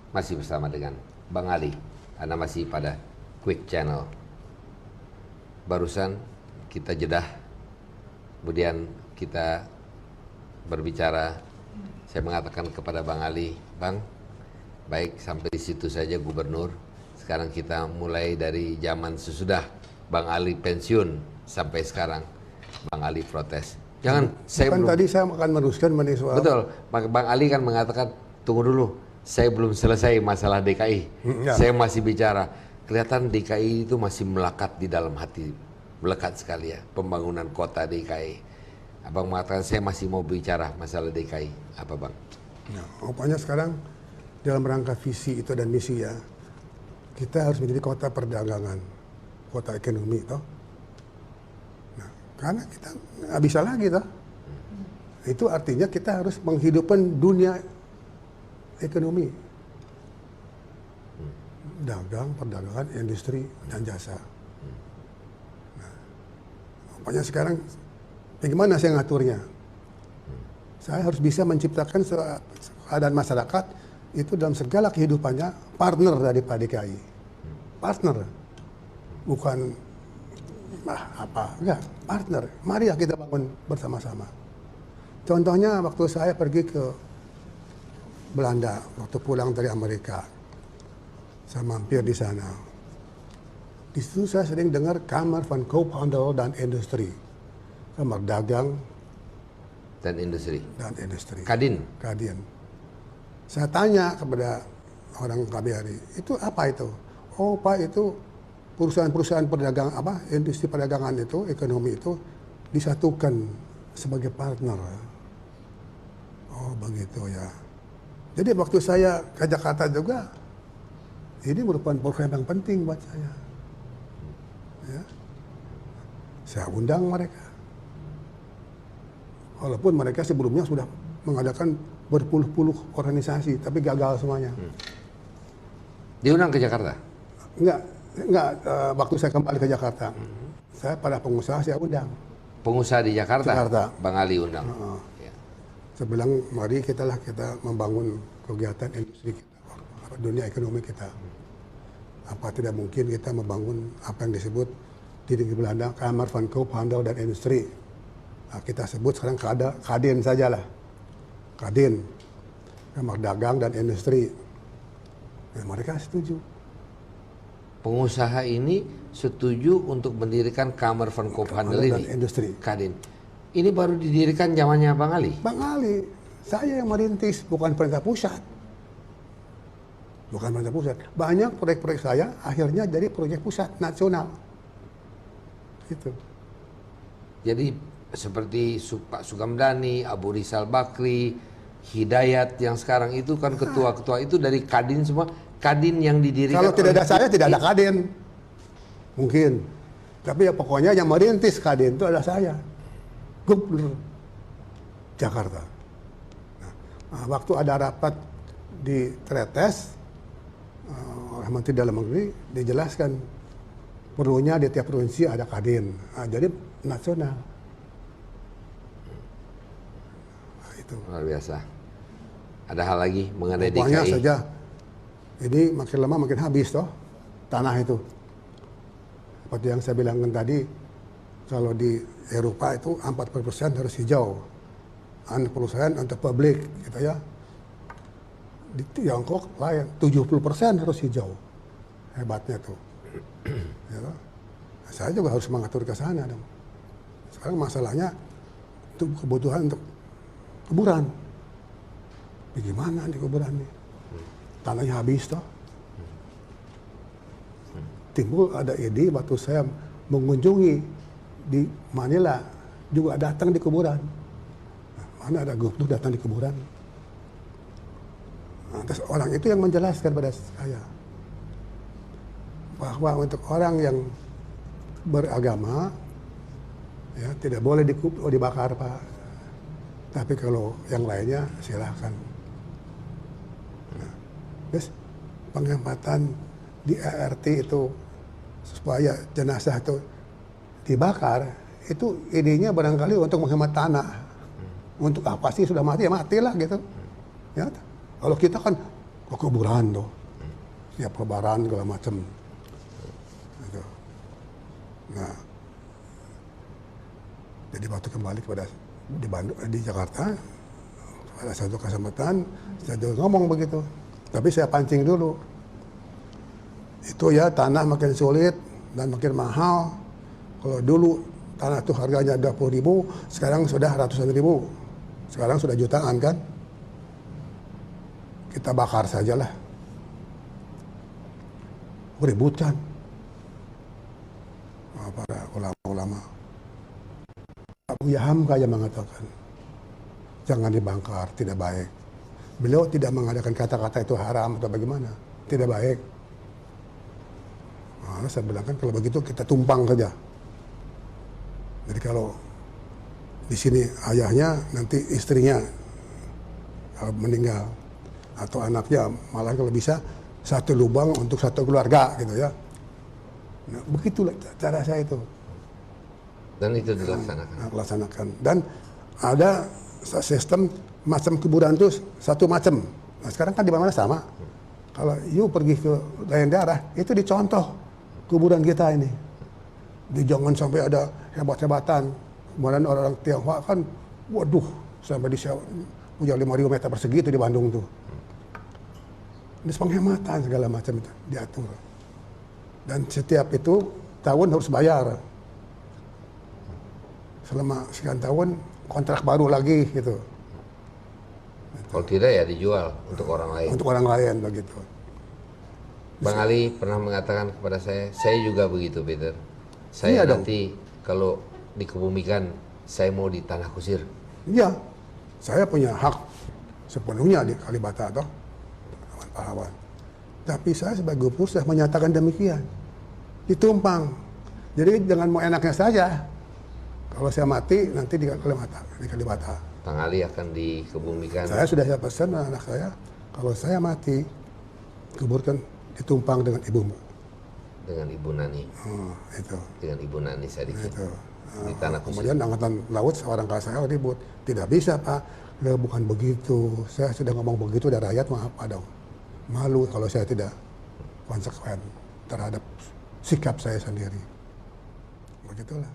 masih bersama dengan Bang Ali. Anda masih pada Quick Channel. Barusan kita jedah, kemudian kita berbicara. Saya mengatakan kepada Bang Ali, Bang, baik sampai di situ saja gubernur. Sekarang kita mulai dari zaman sesudah Bang Ali pensiun sampai sekarang. Bang Ali protes. Jangan, saya kan belum. tadi saya akan meneruskan mengenai soal. Betul, Bang Ali kan mengatakan, tunggu dulu, saya belum selesai masalah DKI. Ya. Saya masih bicara. Kelihatan DKI itu masih melekat di dalam hati, melekat sekali ya, pembangunan kota DKI. Abang mengatakan saya masih mau bicara masalah DKI. Apa Bang? Ya, pokoknya sekarang dalam rangka visi itu dan misi ya, kita harus menjadi kota perdagangan, kota ekonomi toh. Nah, karena kita nggak bisa lagi toh. Itu artinya kita harus menghidupkan dunia ekonomi, dagang, perdagangan, industri dan jasa. Nah, pokoknya sekarang bagaimana saya ngaturnya? Saya harus bisa menciptakan keadaan masyarakat itu dalam segala kehidupannya partner dari DKI. Partner. Bukan enggak, partner. Mari ya kita bangun bersama-sama. Contohnya waktu saya pergi ke Belanda, waktu pulang dari Amerika. Saya mampir di sana. Di situ saya sering dengar Kamer van Koophandel dan Industri. Kamar dagang Dan industri. Kadin. Saya tanya kepada orang KBRI, itu apa itu? Oh Pak, itu perusahaan-perusahaan perdagangan industri perdagangan itu, ekonomi itu disatukan sebagai partner. Oh begitu ya. Jadi waktu saya ke Jakarta juga, ini merupakan program yang penting buat saya. Ya. Saya undang mereka. Walaupun mereka sebelumnya sudah mengadakan berpuluh-puluh organisasi, tapi gagal semuanya. Diundang ke Jakarta? Enggak. Waktu saya kembali ke Jakarta, saya pada pengusaha saya undang. Pengusaha di Jakarta? Jakarta. Bang Ali undang. Ya. Saya bilang, mari kita membangun kegiatan industri kita, dunia ekonomi kita. Apa tidak mungkin kita membangun apa yang disebut di Belanda, Kamer van Koophandel dan Industri. Nah, kita sebut sekarang Kadin sajalah. Kadin, Kamar Dagang dan Industri. Nah, mereka setuju. Pengusaha ini setuju untuk mendirikan Kamer van Koophandel ini. Dan Industri. Kadin. Ini baru didirikan zamannya Bang Ali? Bang Ali, saya yang merintis, bukan pemerintah pusat. Bukan pemerintah pusat. Banyak proyek-proyek saya akhirnya jadi proyek pusat nasional. Gitu. Jadi seperti Pak Sukamdhani, Abu Rizal Bakri, Hidayat yang sekarang itu kan ketua-ketua itu dari Kadin semua. Kadin yang didirikan. Kalau tidak ada saya, tidak ada Kadin. Mungkin. Tapi ya pokoknya yang merintis Kadin itu adalah saya. Gubernur Jakarta. Nah, waktu ada rapat di Tretes, oleh Menteri Dalam Negeri, dijelaskan perlunya di tiap provinsi ada Kadin. Nah, jadi nasional. Nah, itu. Luar biasa. Ada hal lagi mengenai Pokoknya DKI? saja. Ini makin lama makin habis toh tanah itu. Seperti yang saya bilangkan tadi, kalau di Eropa itu 40% harus hijau. 60% untuk publik gitu ya. Di Tiongkok lain 70% harus hijau. Hebatnya tuh. Ya, toh. Nah, saya juga harus mengatur ke sana dong. Sekarang masalahnya itu kebutuhan untuk kuburan. Bagaimana di kuburan ini? Tanahnya habis toh. Timbul ada ide waktu saya mengunjungi di Manila, juga datang di kuburan. Nah, mana ada gubernur datang di kuburan? Nah, terus orang itu yang menjelaskan pada saya bahwa untuk orang yang beragama ya tidak boleh dibakar Pak. Tapi kalau yang lainnya silahkan. Nah, terus penghematan di ART itu supaya jenazah itu dibakar, itu idenya barangkali untuk menghemat tanah. Untuk apa sih, sudah mati ya matilah gitu. Ya, kalau kita kan ke kuburan tuh. Siap lebaran segala macam. Gitu. Nah, jadi waktu kembali kepada di Bandung, di Jakarta, ada satu kesempatan saya juga ngomong begitu. Tapi saya pancing dulu. Itu ya tanah makin sulit dan makin mahal. Kalau dulu tanah itu harganya 20.000, sekarang sudah ratusan ribu. Sekarang sudah jutaan kan. Kita bakar sajalah. Ributkan. Para ulama-ulama. Abu Hamka yang mengatakan, jangan dibakar, tidak baik. Beliau tidak mengadakan kata-kata itu haram atau bagaimana. Tidak baik. Nah, saya bilang kan kalau begitu kita tumpang saja. Jadi kalau di sini ayahnya, nanti istrinya meninggal. Atau anaknya, malah kalau bisa satu lubang untuk satu keluarga gitu ya. Nah, begitulah cara saya itu. Dan itu dilaksanakan. Laksanakan. Dan ada sistem macam kuburan itu satu macam. Nah, sekarang kan di mana-mana sama. Kalau you pergi ke lain daerah, itu dicontoh kuburan kita ini. Jangan sampai ada hebat-hebatan. Kemudian orang Tionghoa kan, waduh, sampai di punya 5.000 meter persegi itu di Bandung tuh. Ini penghematan segala macam itu diatur. Dan setiap itu tahun harus bayar. Selama sekian tahun kontrak baru lagi gitu. Kalau tidak ya dijual untuk orang lain. Untuk orang lain begitu. Bang Ali pernah mengatakan kepada saya juga begitu, Peter. Saya Iya nanti kalau dikebumikan, saya mau di tanah kusir. Iya, saya punya hak sepenuhnya di Kalibata toh, pahlawan. Tapi saya sebagai gubernur sudah menyatakan demikian. Ditumpang. Jadi jangan mau enaknya saja. Kalau saya mati nanti di Kalibata. Bang Ali akan dikebumikan. Saya sudah pesan anak saya, kalau saya mati, kuburkan ditumpang dengan ibumu. Dengan Ibu Nani. Itu. Dengan Ibu Nani saya dikit. Itu. Di tanah kusir. Kemudian angkatan laut seorang kakak saya ribut, tidak bisa Pak, bukan begitu. Saya sudah ngomong begitu dan rakyat mau apa dong? Malu kalau saya tidak konsekuen terhadap sikap saya sendiri. Begitulah.